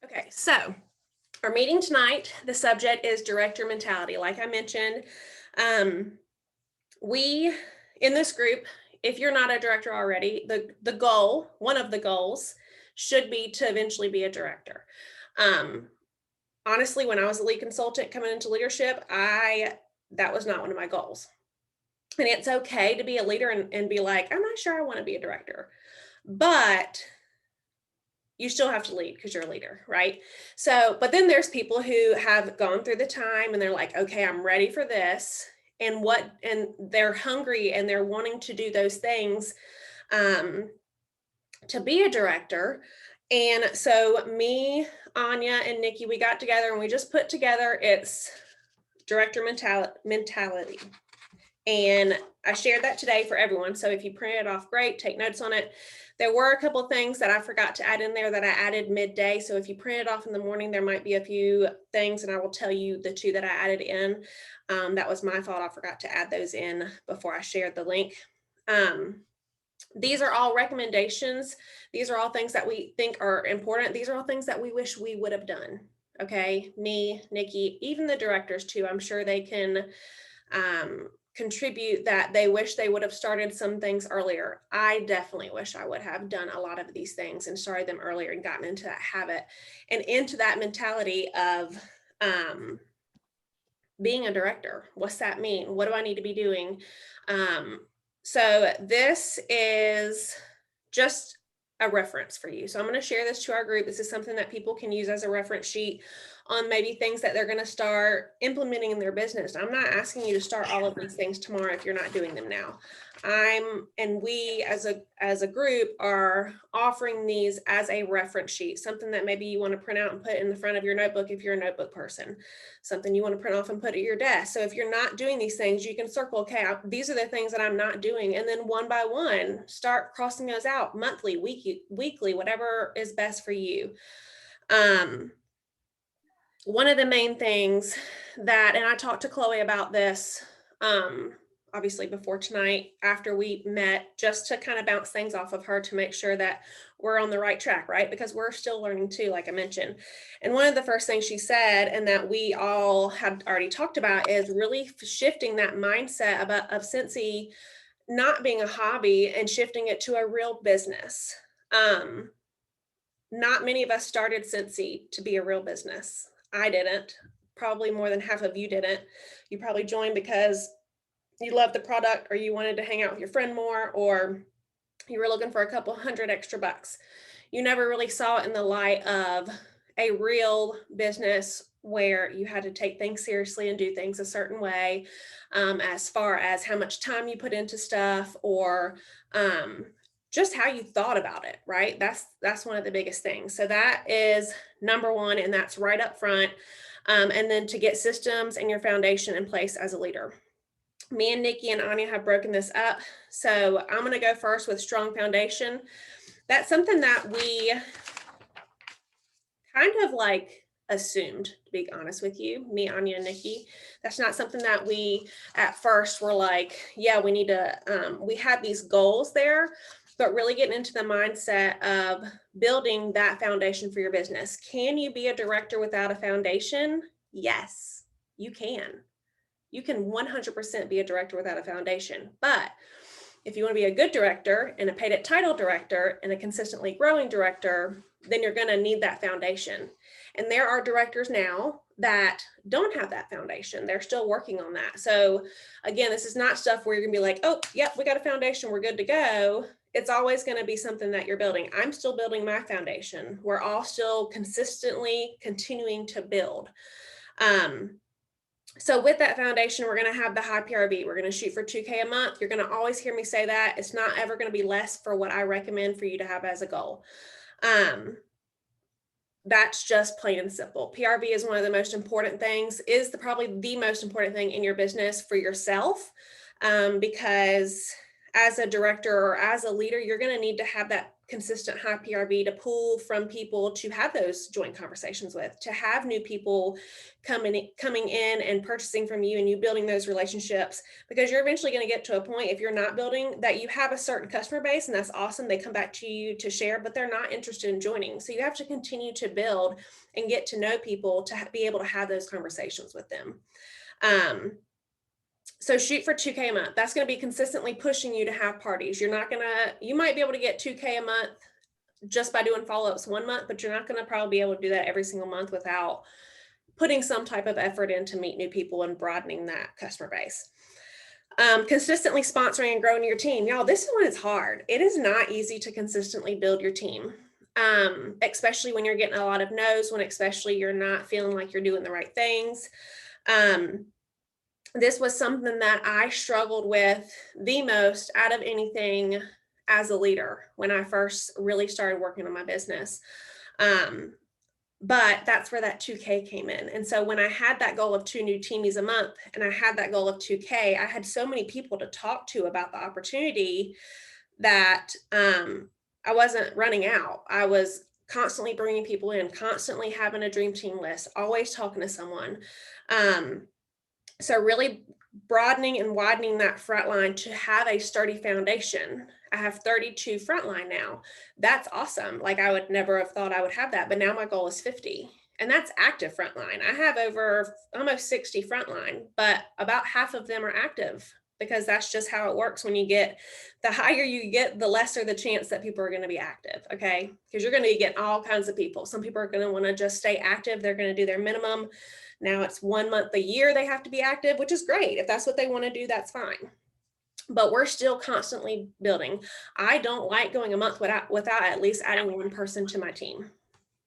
Okay, so our meeting tonight, the subject is director mentality. Like I mentioned, um, we in this group, if you're not a director already, the goal, one of the goals, should be to eventually be a director. Um, Honestly, when I was a lead consultant coming into leadership, I that was not one of my goals. And it's okay to be a leader and be like, I'm not sure I want to be a director. But you still have to lead because you're a leader, right? So, but then there's people who have gone through the time and they're like, okay, I'm ready for this. And they're hungry and they're wanting to do those things um, to be a director. And so, me, Anya, and Nikki, we got together and we just put together its director mentality. And I shared that today for everyone. So if you print it off, great, take notes on it. There were a couple of things that I forgot to add in there that I added midday. So if you print it off in the morning, there might be a few things, and I will tell you the two that I added in. That was my fault. I forgot to add those in before I shared the link. These are all recommendations. These are all things that we think are important. These are all things that we wish we would have done. Okay, me, Nikki, even the directors too. I'm sure they can contribute that they wish they would have started some things earlier. I definitely wish I would have done a lot of these things and started them earlier and gotten into that habit and into that mentality of being a director. What's that mean? What do I need to be doing? So this is just a reference for you. So I'm going to share this to our group. This is something that people can use as a reference sheet on maybe things that they're going to start implementing in their business. I'm not asking you to start all of these things tomorrow if you're not doing them now. We as a group are offering these as a reference sheet, something that maybe you want to print out and put in the front of your notebook if you're a notebook person, something you want to print off and put at your desk. So if you're not doing these things, you can circle, okay, these are the things that I'm not doing. And then one by one, start crossing those out monthly, weekly, whatever is best for you. One of the main things that, and I talked to Chloe about this, obviously before tonight, after we met, just to kind of bounce things off of her to make sure that we're on the right track, right? Because we're still learning too, like I mentioned. And one of the first things she said, and that we all had already talked about, is really shifting that mindset of Scentsy not being a hobby and shifting it to a real business. Not many of us started Scentsy to be a real business. I didn't. Probably more than half of you didn't. You probably joined because you loved the product or you wanted to hang out with your friend more, or you were looking for a couple hundred extra bucks. You never really saw it in the light of a real business where you had to take things seriously and do things a certain way, as far as how much time you put into stuff, or just how you thought about it, right? That's one of the biggest things. So that is number one, and that's right up front. And then to get systems and your foundation in place as a leader. Me and Nikki and Anya have broken this up. So I'm going to go first with strong foundation. That's something that we kind of like assumed, to be honest with you, me, Anya, and Nikki. That's not something that we at first were like, yeah, we need to, we had these goals there, but really getting into the mindset of building that foundation for your business. Can you be a director without a foundation? Yes, you can. You can 100% be a director without a foundation. But if you want to be a good director and a paid at title director and a consistently growing director, then you're going to need that foundation. And there are directors now that don't have that foundation. They're still working on that. So again, this is not stuff where you're going to be like, oh, yep, we got a foundation, we're good to go. It's always going to be something that you're building. I'm still building my foundation. We're all still consistently continuing to build. So with that foundation, we're going to have the high PRV. We're going to shoot for 2K a month. You're going to always hear me say that. It's not ever going to be less for what I recommend for you to have as a goal. That's just plain and simple. PRV is one of the most important things, is probably the most important thing in your business for yourself, because as a director or as a leader, you're going to need to have that consistent high PRV to pull from people to have those joint conversations with, to have new people coming in and purchasing from you, and you building those relationships, because you're eventually going to get to a point, if you're not building, that you have a certain customer base, and that's awesome. They come back to you to share, but they're not interested in joining. So you have to continue to build and get to know people to be able to have those conversations with them. So shoot for 2K a month. That's going to be consistently pushing you to have parties. You might be able to get 2K a month just by doing follow-ups 1 month, but you're not going to probably be able to do that every single month without putting some type of effort in to meet new people and broadening that customer base. Consistently sponsoring and growing your team. Y'all, this is when it's hard. It is not easy to consistently build your team, especially when you're getting a lot of no's, when especially you're not feeling like you're doing the right things. This was something that I struggled with the most out of anything as a leader when I first really started working on my business. But that's where that 2K came in. And so when I had that goal of 2 new teamies a month, and I had that goal of 2K, I had so many people to talk to about the opportunity that I wasn't running out. I was constantly bringing people in, constantly having a dream team list, always talking to someone. So really broadening and widening that front line to have a sturdy foundation. I have 32 frontline now. That's awesome. Like, I would never have thought I would have that, but now my goal is 50. And that's active frontline. I have over almost 60 frontline, but about half of them are active, because that's just how it works. When you get, the higher you get, the lesser the chance that people are going to be active. Okay. Because you're going to get all kinds of people. Some people are going to want to just stay active. They're going to do their minimum. Now it's 1 month a year they have to be active, which is great. If that's what they want to do, that's fine. But we're still constantly building. I don't like going a month without at least adding 1 person to my team.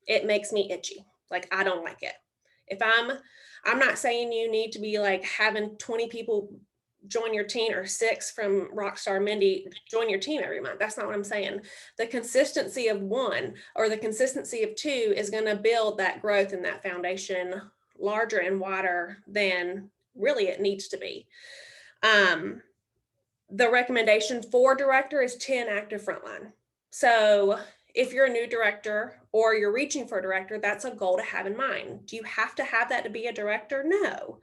It makes me itchy. Like, I don't like it. If I'm not saying you need to be like having 20 people join your team, or 6 from Rockstar Mindy join your team every month. That's not what I'm saying. The consistency of 1 or the consistency of 2 is going to build that growth and that foundation larger and wider than really it needs to be. The recommendation for director is 10 active frontline. So if you're a new director or you're reaching for a director, that's a goal to have in mind. Do you have to have that to be a director? No.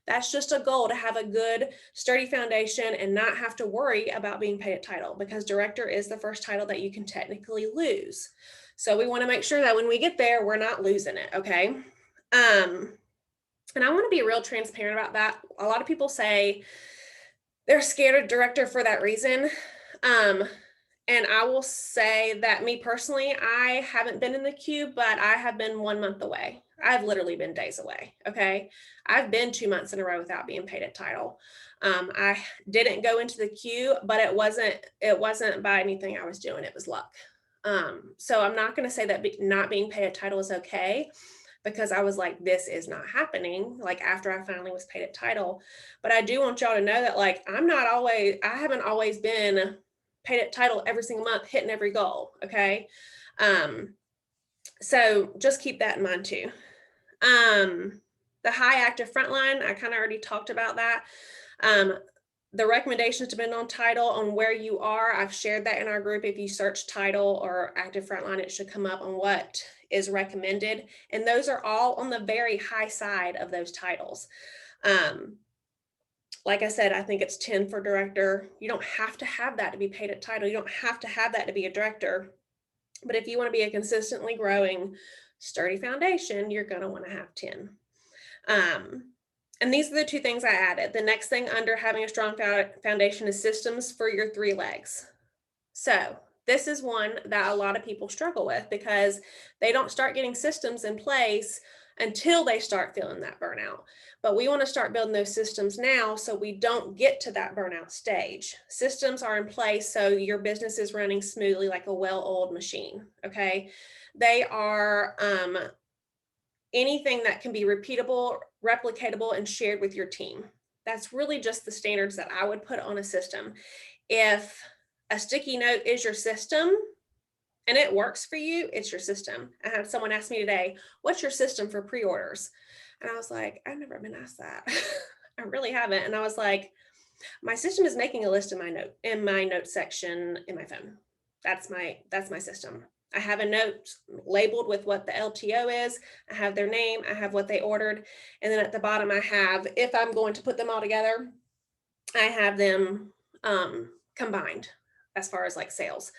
That's just a goal to have a good, sturdy foundation and not have to worry about being paid at title, because director is the first title that you can technically lose. So we want to make sure that when we get there, we're not losing it. Okay. And I want to be real transparent about that. A lot of people say they're scared of director for that reason. And I will say that me personally, I haven't been in the queue, but I have been 1 month away. I've literally been days away. Okay. I've been 2 months in a row without being paid at title. I didn't go into the queue, but it wasn't by anything I was doing. It was luck. So I'm not going to say that not being paid at title is okay, because I was like, this is not happening, like, after I finally was paid at title. But I do want y'all to know that, like, I haven't always been paid at title every single month, hitting every goal. Okay. So just keep that in mind too. The high active frontline, I kind of already talked about that. The recommendations depend on title, on where you are. I've shared that in our group. If you search title or active frontline, it should come up on what is recommended. And those are all on the very high side of those titles. Like I said, I think it's 10 for director. You don't have to have that to be paid at title. You don't have to have that to be a director. But if you want to be a consistently growing, sturdy foundation, you're going to want to have 10. And these are the 2 things I added. The next thing under having a strong foundation is systems for your 3 legs. So this is one that a lot of people struggle with, because they don't start getting systems in place until they start feeling that burnout. But we want to start building those systems now so we don't get to that burnout stage. Systems are in place so your business is running smoothly, like a well-oiled machine. Okay. They are anything that can be repeatable, replicatable, and shared with your team. That's really just the standards that I would put on a system. If a sticky note is your system and it works for you, it's your system. I had someone ask me today, what's your system for pre-orders? And I was like, I've never been asked that. I really haven't. And I was like, my system is making a list in my note section in my phone. That's my system. I have a note labeled with what the LTO is. I have their name, I have what they ordered. And then at the bottom, I have, if I'm going to put them all together, I have them combined as far as like sales.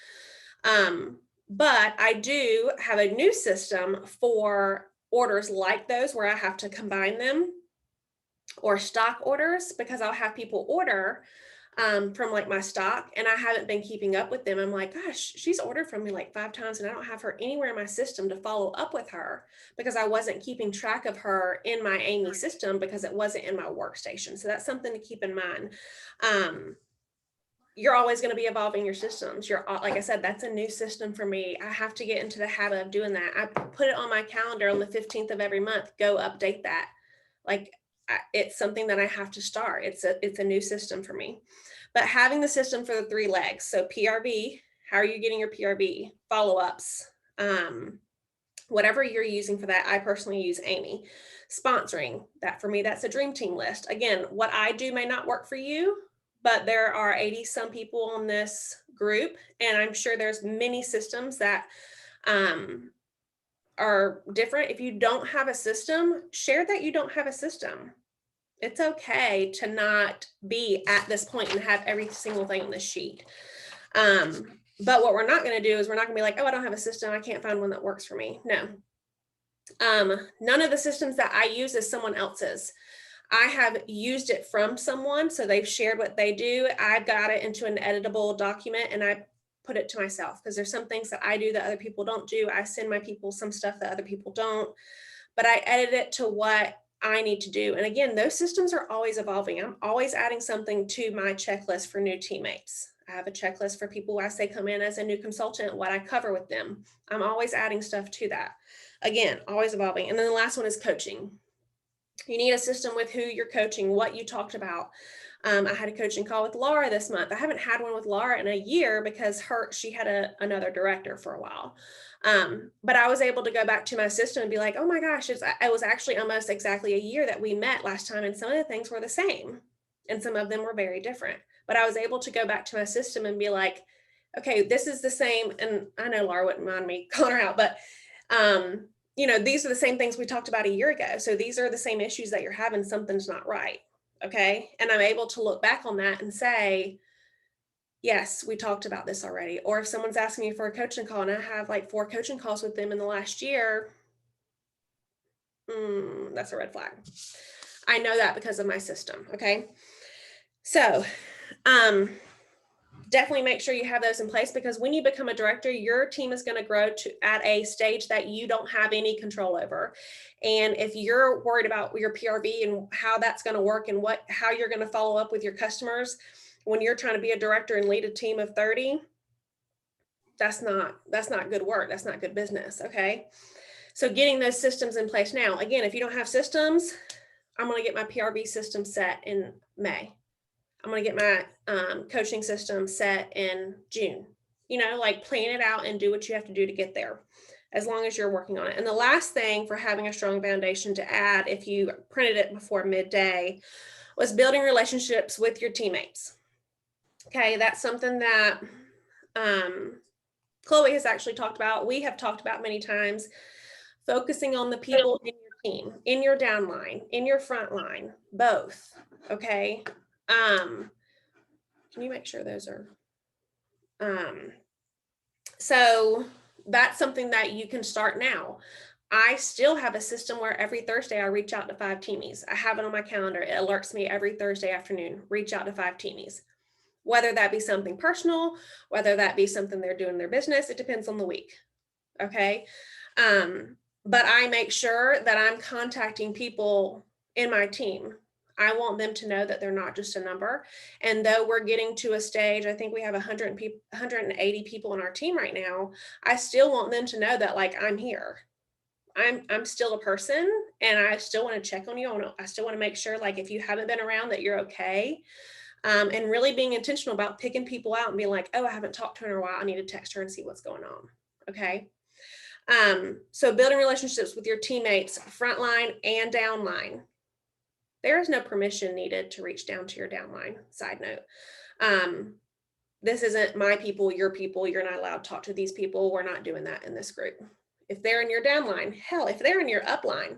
But I do have a new system for orders like those where I have to combine them, or stock orders, because I'll have people order from like my stock and I haven't been keeping up with them. I'm like, gosh, she's ordered from me like 5 times and I don't have her anywhere in my system to follow up with her, because I wasn't keeping track of her in my Amy system because it wasn't in my workstation. So that's something to keep in mind. You're always going to be evolving your systems. Like I said, that's a new system for me. I have to get into the habit of doing that. I put it on my calendar on the 15th of every month, go update that. Like, it's something that I have to start. It's a new system for me. But having the system for the 3 legs, so PRV, how are you getting your PRV? Follow-ups, whatever you're using for that. I personally use Amy. Sponsoring, that for me, that's a dream team list. Again, what I do may not work for you, but there are 80 some people on this group, and I'm sure there's many systems that are different. If you don't have a system, share that you don't have a system. It's okay to not be at this point and have every single thing on this sheet. But what we're not going to do is we're not going to be like, oh, I don't have a system, I can't find one that works for me. No. None of the systems that I use is someone else's. I have used it from someone, so they've shared what they do. I've got it into an editable document and I put it to myself, because there's some things that I do that other people don't do. I send my people some stuff that other people don't, but I edit it to what I need to do. And again, those systems are always evolving. I'm always adding something to my checklist for new teammates. I have a checklist for people as they come in as a new consultant, what I cover with them. I'm always adding stuff to that. Again, always evolving. And then the last one is coaching. You need a system with who you're coaching, what you talked about. I had a coaching call with Laura this month. I haven't had one with Laura in a year because she had another director for a while. But I was able to go back to my system and be like, oh my gosh, it was actually almost exactly a year that we met last time. And some of the things were the same and some of them were very different. But I was able to go back to my system and be like, okay, this is the same. And I know Laura wouldn't mind me calling her out, but these are the same things we talked about a year ago. So these are the same issues that you're having. Something's not right. Okay. And I'm able to look back on that and say, yes, we talked about this already. Or if someone's asking me for a coaching call and I have like 4 coaching calls with them in the last year, that's a red flag. I know that because of my system. Okay. So, definitely make sure you have those in place, because when you become a director, your team is going to grow at a stage that you don't have any control over. And if you're worried about your PRV and how that's going to work and how you're going to follow up with your customers when you're trying to be a director and lead a team of 30, that's not good work. That's not good business. Okay. So getting those systems in place now. Again, if you don't have systems, I'm going to get my PRV system set in May. I'm going to get my coaching system set in June. Like plan it out and do what you have to do to get there, as long as you're working on it. And the last thing for having a strong foundation to add, if you printed it before midday, was building relationships with your teammates. Okay, that's something that Chloe has actually talked about. We have talked about many times, focusing on the people in your team, in your downline, in your front line, both. Okay. Can you make sure those are, so that's something that you can start now. I still have a system where every Thursday I reach out to 5 teamies. I have it on my calendar. It alerts me every Thursday afternoon, reach out to 5 teamies, whether that be something personal, whether that be something they're doing in their business, it depends on the week. Okay. But I make sure that I'm contacting people in my team. I want them to know that they're not just a number. And though we're getting to a stage, I think we have 180 people on our team right now, I still want them to know that, like, I'm here. I'm still a person and I still want to check on you. I still want to make sure, like, if you haven't been around, that you're okay. And really being intentional about picking people out and being like, oh, I haven't talked to her in a while. I need to text her and see what's going on. Okay. So building relationships with your teammates, frontline and downline. There is no permission needed to reach down to your downline. Side note. this isn't my people, your people. You're not allowed to talk to these people. We're not doing that in this group. If they're in your downline, hell, if they're in your upline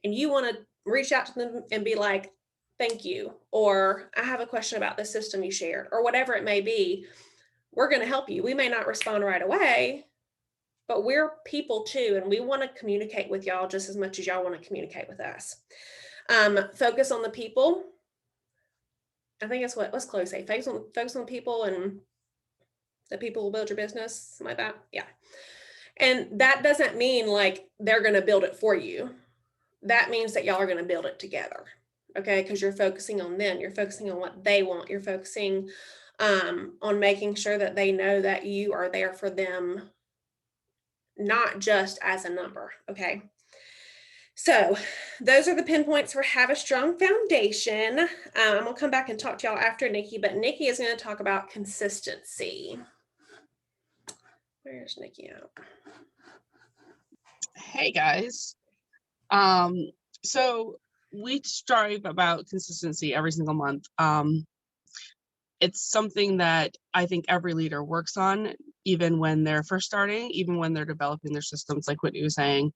and you want to reach out to them and be like, thank you, or I have a question about the system you shared, or whatever it may be, we're going to help you. We may not respond right away, but we're people too, and we want to communicate with y'all just as much as y'all want to communicate with us. Focus on the people. I think it's let's close say focus on people, and the people will build your business, something like that. Yeah. And that doesn't mean like they're going to build it for you. That means that y'all are going to build it together. Okay. Because you're focusing on them. You're focusing on what they want. You're focusing on making sure that they know that you are there for them, not just as a number. Okay. So those are the pinpoints for have a strong foundation. I'm going to come back and talk to y'all after Nikki, but Nikki is going to talk about consistency. Where's Nikki out? Hey guys. So we strive about consistency every single month. It's something that I think every leader works on, even when they're first starting, even when they're developing their systems, like Whitney was saying.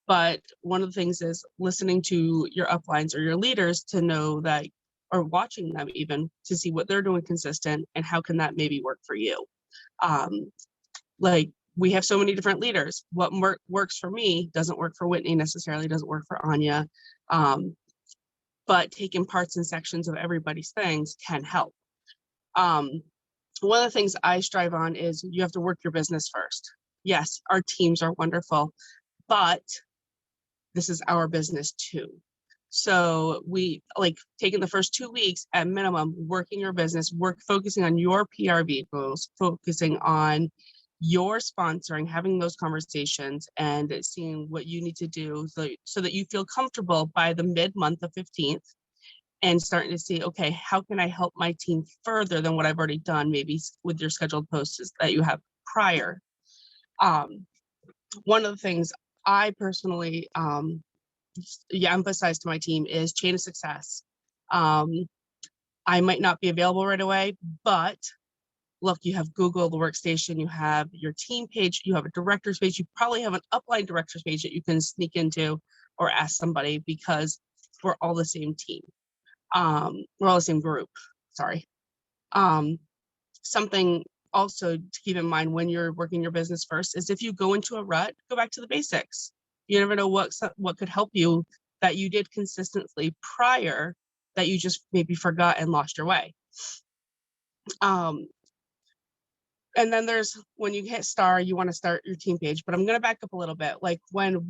But one of the things is listening to your uplines or your leaders to know that, or watching them even to see what they're doing consistent and how can that maybe work for you. Like we have so many different leaders. What works for me doesn't work for Whitney necessarily, doesn't work for Anya. But taking parts and sections of everybody's things can help. One of the things I strive on is you have to work your business first. Yes, our teams are wonderful, but this is our business too. So we like taking the first 2 weeks at minimum, working your business, focusing on your PRV goals, focusing on your sponsoring, having those conversations and seeing what you need to do so that you feel comfortable by the mid-month of 15th and starting to see, okay, how can I help my team further than what I've already done, maybe with your scheduled posts that you have prior. One of the things I personally emphasize to my team is chain of success. I might not be available right away, but look, you have Google, the workstation, you have your team page, you have a director's page, you probably have an upline director's page that you can sneak into or ask somebody because we're all the same team. We're all the same group, sorry. Something also to keep in mind when you're working your business first is if you go into a rut, go back to the basics. You never know what could help you that you did consistently prior that you just maybe forgot and lost your way. And then there's when you hit star, you want to start your team page. But I'm going to back up a little bit. Like when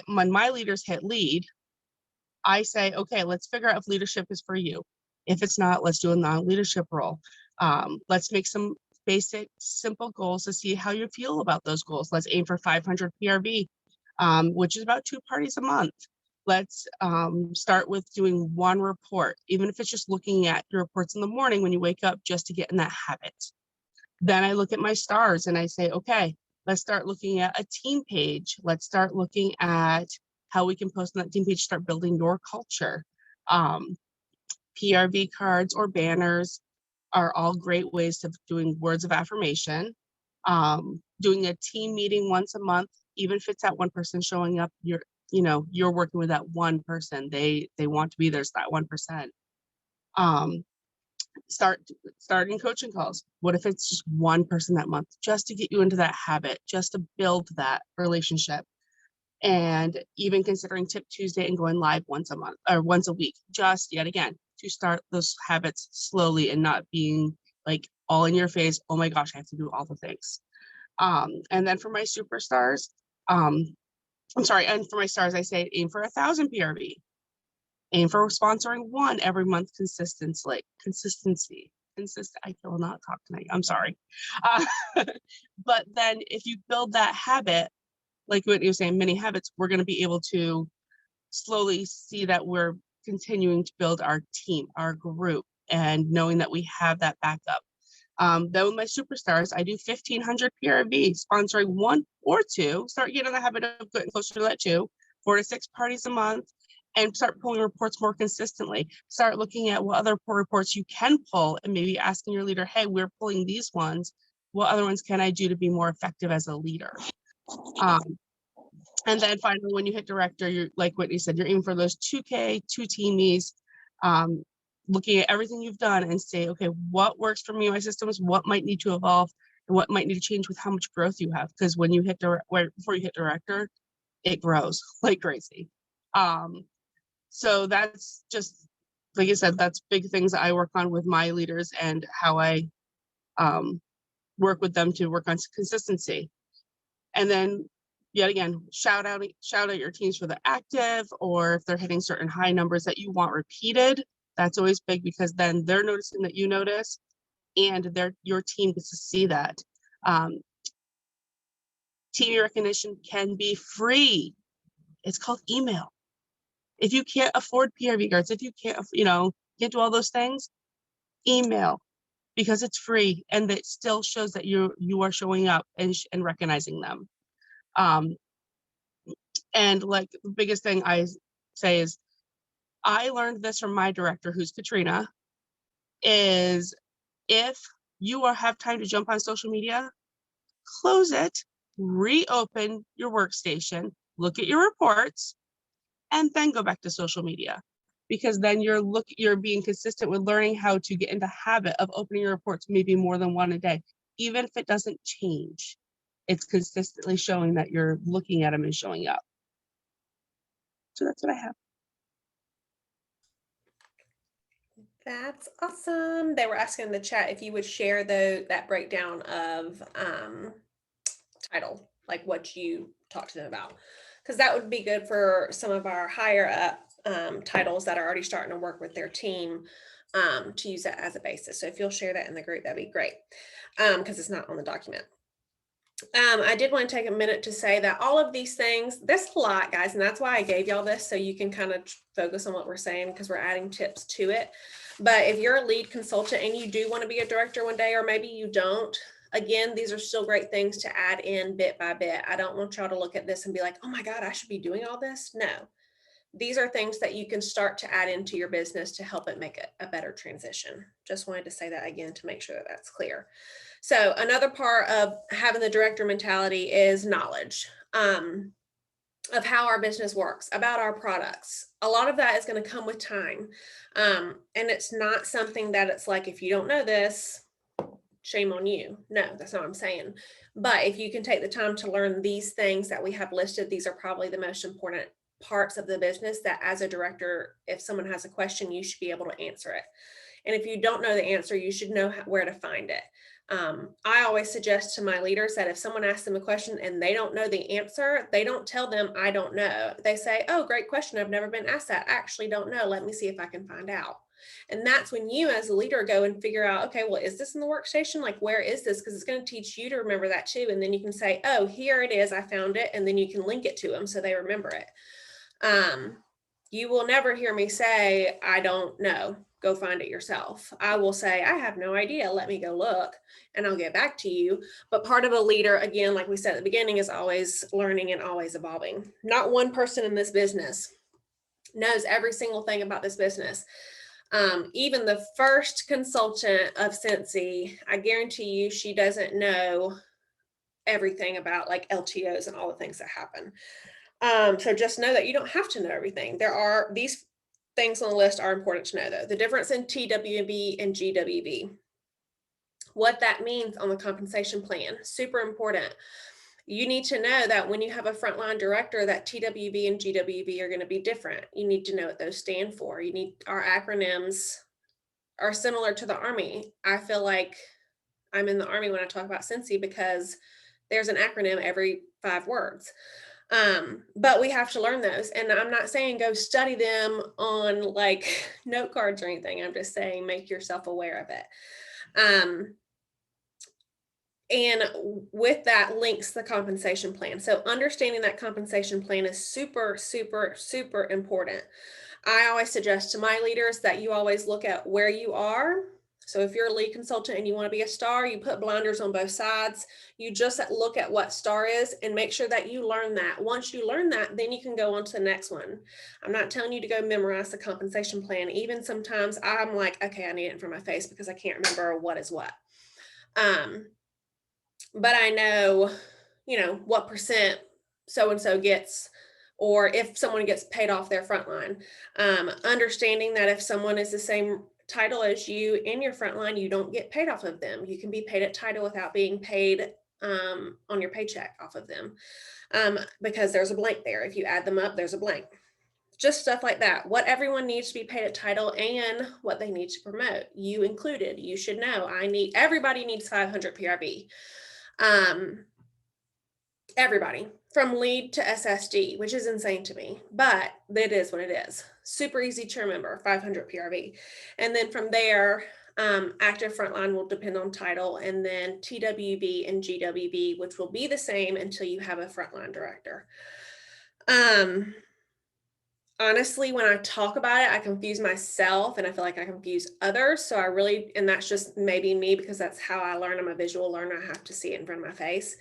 my leaders hit lead, I say, okay, let's figure out if leadership is for you. If it's not, let's do a non-leadership role. Let's make some basic, simple goals to see how you feel about those goals. Let's aim for 500 PRV, which is about 2 parties a month. Let's start with doing one report, even if it's just looking at your reports in the morning when you wake up, just to get in that habit. Then I look at my stars and I say, okay, let's start looking at a team page. Let's start looking at how we can post on that team page, start building your culture. PRV cards or banners are all great ways of doing words of affirmation. Doing a team meeting once a month, even if it's that one person showing up, you're working with that one person. They want to be there, so that 1%. Starting coaching calls. What if it's just one person that month, just to get you into that habit, just to build that relationship? And even considering Tip Tuesday and going live once a month or once a week, just yet again, to start those habits slowly and not being like all in your face. Oh my gosh, I have to do all the things. And then for my superstars, and for my stars, I say aim for 1,000 PRV. Aim for sponsoring one every month consistency. I will not talk tonight. I'm sorry. But then if you build that habit, like what you were saying, mini habits, we're going to be able to slowly see that we're continuing to build our team, our group, and knowing that we have that backup. Then with my superstars, I do 1,500 PRV, sponsoring 1 or 2, start getting the habit of getting closer to that 2, 4 to 6 parties a month. and start pulling reports more consistently. Start looking at what other reports you can pull and maybe asking your leader, hey, we're pulling these ones. What other ones can I do to be more effective as a leader? And then finally, when you hit director, you're like Whitney said, you're aiming for those 2K, 2 teamies, looking at everything you've done and say, okay, what works for me in my systems, what might need to evolve, and what might need to change with how much growth you have. Because when you hit before you hit director, it grows like crazy. So that's just, like I said, that's big things that I work on with my leaders and how I work with them to work on consistency. And then yet again, shout out your teams for the active, or if they're hitting certain high numbers that you want repeated. That's always big because then they're noticing that you notice, and your team gets to see that. Team recognition can be free. It's called email. If you can't afford PRV cards, if you can't, can't do all those things, email, because it's free and it still shows that you are showing up and recognizing them. And like the biggest thing I say is, I learned this from my director, who's Katrina, is if you have time to jump on social media, close it, reopen your workstation, look at your reports, and then go back to social media. Because then you're being consistent with learning how to get into habit of opening your reports maybe more than one a day. Even if it doesn't change, it's consistently showing that you're looking at them and showing up. So that's what I have. That's awesome. They were asking in the chat if you would share that breakdown of title, like what you talked to them about, because that would be good for some of our higher up titles that are already starting to work with their team to use that as a basis. So if you'll share that in the group, that'd be great, because it's not on the document. I did want to take a minute to say that all of these things, this is a lot, guys, and that's why I gave y'all this, so you can kind of focus on what we're saying, because we're adding tips to it. But if you're a lead consultant and you do want to be a director one day, or maybe you don't, again, these are still great things to add in bit by bit. I don't want y'all to look at this and be like, oh my God, I should be doing all this. No, these are things that you can start to add into your business to help it make it a better transition. Just wanted to say that again to make sure that that's clear. So another part of having the director mentality is knowledge of how our business works, about our products. A lot of that is going to come with time. And it's not something that it's like, if you don't know this, shame on you. No, that's not what I'm saying. But if you can take the time to learn these things that we have listed, these are probably the most important parts of the business that as a director, if someone has a question, you should be able to answer it. And if you don't know the answer, you should know where to find it. I always suggest to my leaders that if someone asks them a question and they don't know the answer, they don't tell them, I don't know. They say, oh, great question. I've never been asked that. I actually don't know. Let me see if I can find out. And that's when you as a leader go and figure out, okay, well, is this in the workstation? Like, where is this? Because it's going to teach you to remember that too. And then you can say, oh, here it is. I found it. And then you can link it to them so they remember it. You will never hear me say, I don't know. Go find it yourself. I will say, I have no idea. Let me go look and I'll get back to you. But part of a leader, again, like we said at the beginning, is always learning and always evolving. Not one person in this business knows every single thing about this business. Even the first consultant of Scentsy, I guarantee you, she doesn't know everything about like LTOs and all the things that happen. So just know that you don't have to know everything. There are these things on the list are important to know, though. The difference in TWB and GWB, what that means on the compensation plan, super important. You need to know that when you have a frontline director, that TWB and GWB are going to be different. You need to know what those stand for. Our acronyms are similar to the Army. I feel like I'm in the Army when I talk about Scentsy because there's an acronym every 5 words. But we have to learn those. And I'm not saying go study them on like note cards or anything. I'm just saying make yourself aware of it. And with that links the compensation plan. So understanding that compensation plan is super, super, super important. I always suggest to my leaders that you always look at where you are So if you're a lead consultant and you want to be a star, you put blinders on both sides. You just look at what star is and make sure that you learn that. Once you learn that, then you can go on to the next one. I'm not telling you to go memorize the compensation plan. Even sometimes I'm like, okay, I need it in front of my face because I can't remember what is what. But I know, what percent so-and-so gets, or if someone gets paid off their frontline. Understanding that if someone is the same title as you in your frontline, you don't get paid off of them. You can be paid at title without being paid on your paycheck off of them, because there's a blank there. If you add them up, there's a blank. Just stuff like that. What everyone needs to be paid at title and what they need to promote. You included. You should know. Everybody needs 500 PRV. Everybody from lead to SSD, which is insane to me, but it is what it is. Super easy to remember, 500 PRV. And then from there, active frontline will depend on title, and then TWB and GWB, which will be the same until you have a frontline director. Honestly, when I talk about it, I confuse myself and I feel like I confuse others. So and that's just maybe me because that's how I learn. I'm a visual learner. I have to see it in front of my face.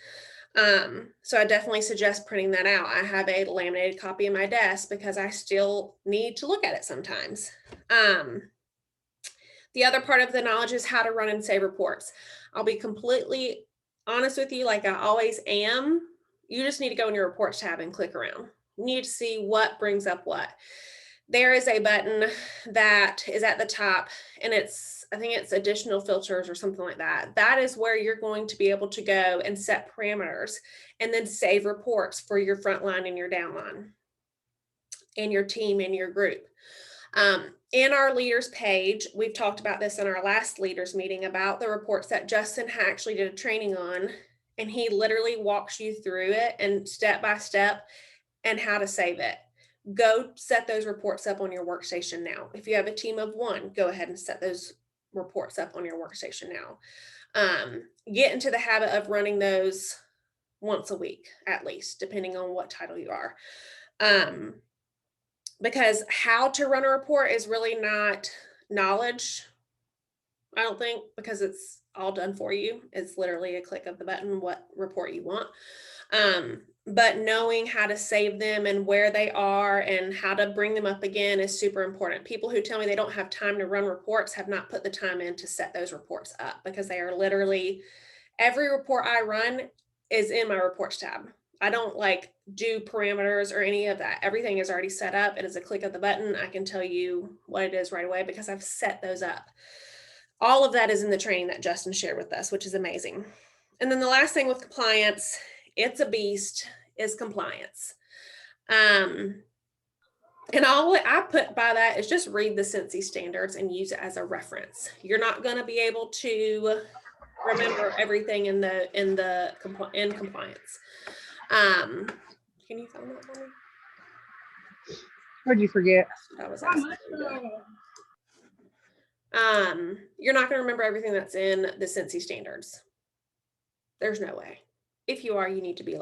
So I definitely suggest printing that out. I have a laminated copy in my desk because I still need to look at it sometimes. The other part of the knowledge is how to run and save reports. I'll be completely honest with you, like I always am. You just need to go in your reports tab and click around. You need to see what brings up what. There is a button that is at the top, and I think it's additional filters or something like that. That is where you're going to be able to go and set parameters and then save reports for your frontline and your downline and your team and your group. In our leaders page, we've talked about this in our last leaders meeting about the reports that Justin actually did a training on, and he literally walks you through it and step by step and how to save it. Go set those reports up on your workstation now. If you have a team of one, go ahead and set those reports up on your workstation now. Get into the habit of running those once a week, at least, depending on what title you are. Because how to run a report is really not knowledge, I don't think, because it's all done for you. It's literally a click of the button, what report you want. But knowing how to save them and where they are and how to bring them up again is super important. People who tell me they don't have time to run reports have not put the time in to set those reports up, because they are literally, every report I run is in my reports tab. I don't do parameters or any of that. Everything is already set up. It is a click of the button. I can tell you what it is right away because I've set those up. All of that is in the training that Justin shared with us, which is amazing. And then the last thing with compliance, it's a beast, is compliance. And all I put by that is just read the Cincy standards and use it as a reference. You're not going to be able to remember everything in compliance. Can you find that for me? What'd you forget? That was asking. You're not going to remember everything that's in the Cincy standards. There's no way. If you are, you need to be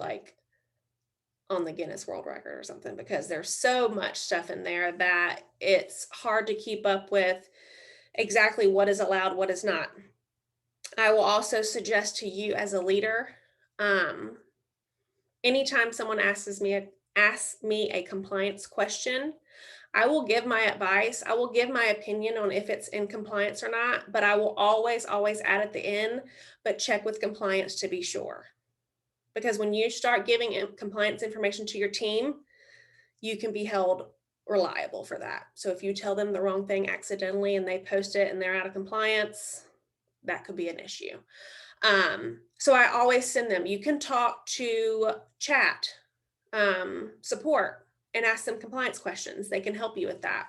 on the Guinness World Record or something, because there's so much stuff in there that it's hard to keep up with exactly what is allowed, what is not. I will also suggest to you as a leader, anytime someone asks me a compliance question, I will give my advice. I will give my opinion on if it's in compliance or not, but I will always add at the end, but check with compliance to be sure. Because when you start giving compliance information to your team, you can be held reliable for that. So if you tell them the wrong thing accidentally and they post it and they're out of compliance, that could be an issue. So I always send them. You can talk to chat support and ask them compliance questions. They can help you with that.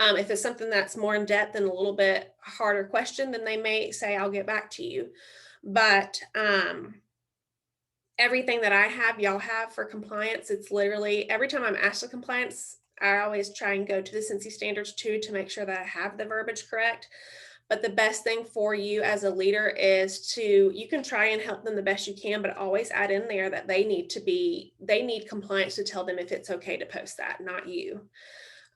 If it's something that's more in depth and a little bit harder question, then they may say, I'll get back to you. But everything that I have, y'all have for compliance, it's literally every time I'm asked for compliance, I always try and go to the Cincy standards too, to make sure that I have the verbiage correct. But the best thing for you as a leader is you can try and help them the best you can, but always add in there that they need compliance to tell them if it's okay to post that, not you.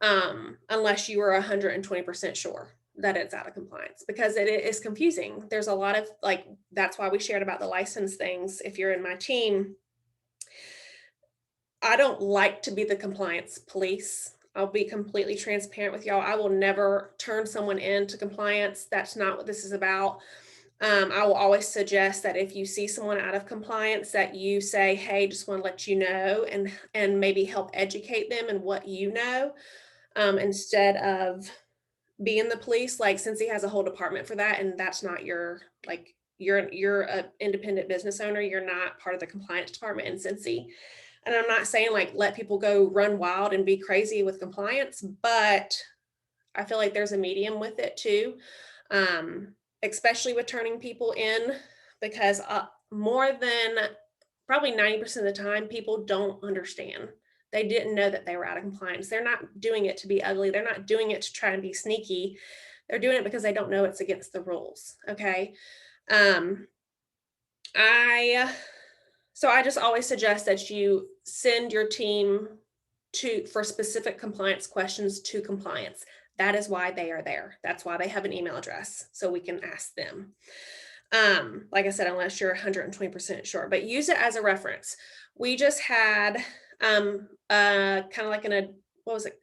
Unless you are 120% sure. that it's out of compliance, because it is confusing. There's a lot of, like, that's why we shared about the license things. If you're in my team, I don't like to be the compliance police. I'll be completely transparent with y'all. I will never turn someone into compliance. That's not what this is about. I will always suggest that if you see someone out of compliance, that you say, hey, just want to let you know, and maybe help educate them in what you know, instead of being the police. Like, Cincy has a whole department for that, and that's not your, like, you're a independent business owner. You're not part of the compliance department in Cincy. And I'm not saying like let people go run wild and be crazy with compliance, but I feel like there's a medium with it too, especially with turning people in, because more than probably 90% of the time, people don't understand. They didn't know that they were out of compliance. They're not doing it to be ugly. They're not doing it to try and be sneaky. They're doing it because they don't know it's against the rules. Okay. So I just always suggest that you send your team for specific compliance questions to compliance. That is why they are there. That's why they have an email address, so we can ask them. Like I said, unless you're 120% sure, but use it as a reference. We just had kind of like what's it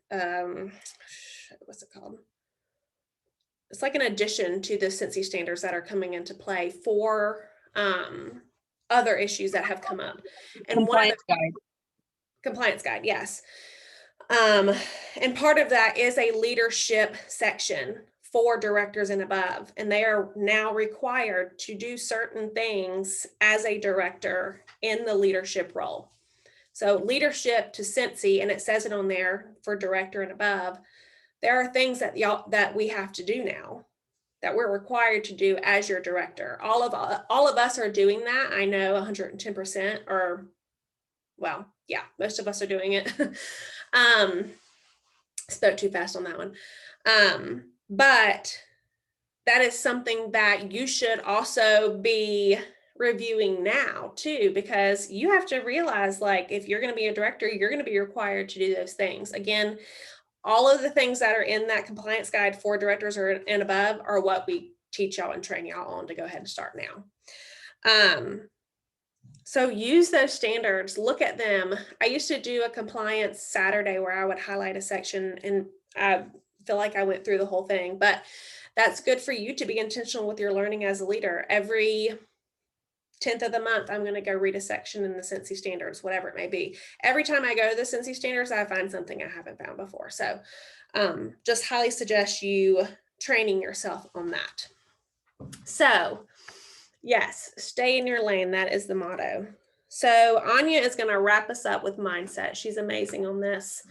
called? It's like an addition to the Cincy standards that are coming into play for other issues that have come up. And Compliance guide. Compliance guide, yes. And part of that is a leadership section for directors and above, and they are now required to do certain things as a director in the leadership role. So leadership to Cincy, and it says it on there for director and above, there are things that we have to do now, that we're required to do as your director. All of us are doing that. I know 110%, or well, yeah, most of us are doing it. Spoke too fast on that one. But that is something that you should also be reviewing now too, because you have to realize, like, if you're going to be a director, you're going to be required to do those things. Again, all of the things that are in that compliance guide for directors and above are what we teach y'all and train y'all on to go ahead and start now. So use those standards, look at them. I used to do a compliance Saturday where I would highlight a section, and I feel like I went through the whole thing, but that's good for you to be intentional with your learning as a leader. Every 10th of the month, I'm going to go read a section in the Cincy standards, whatever it may be. Every time I go to the Cincy standards, I find something I haven't found before. So just highly suggest you training yourself on that. So yes, stay in your lane. That is the motto. So Anya is going to wrap us up with mindset. She's amazing on this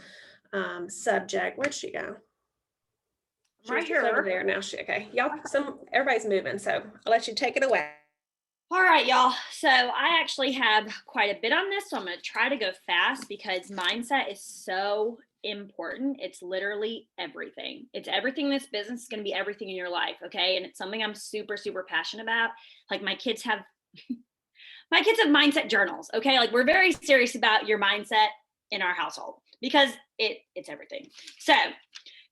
subject. Where'd she go? Right here. Over there now. Okay. Y'all, everybody's moving, so I'll let you take it away. All right, y'all. So I actually have quite a bit on this, so I'm going to try to go fast because mindset is so important. It's literally everything. It's everything in this business. Is going to be everything in your life. Okay. And it's something I'm super, super passionate about. Like my kids have mindset journals. Okay. Like we're very serious about your mindset in our household because it's everything. So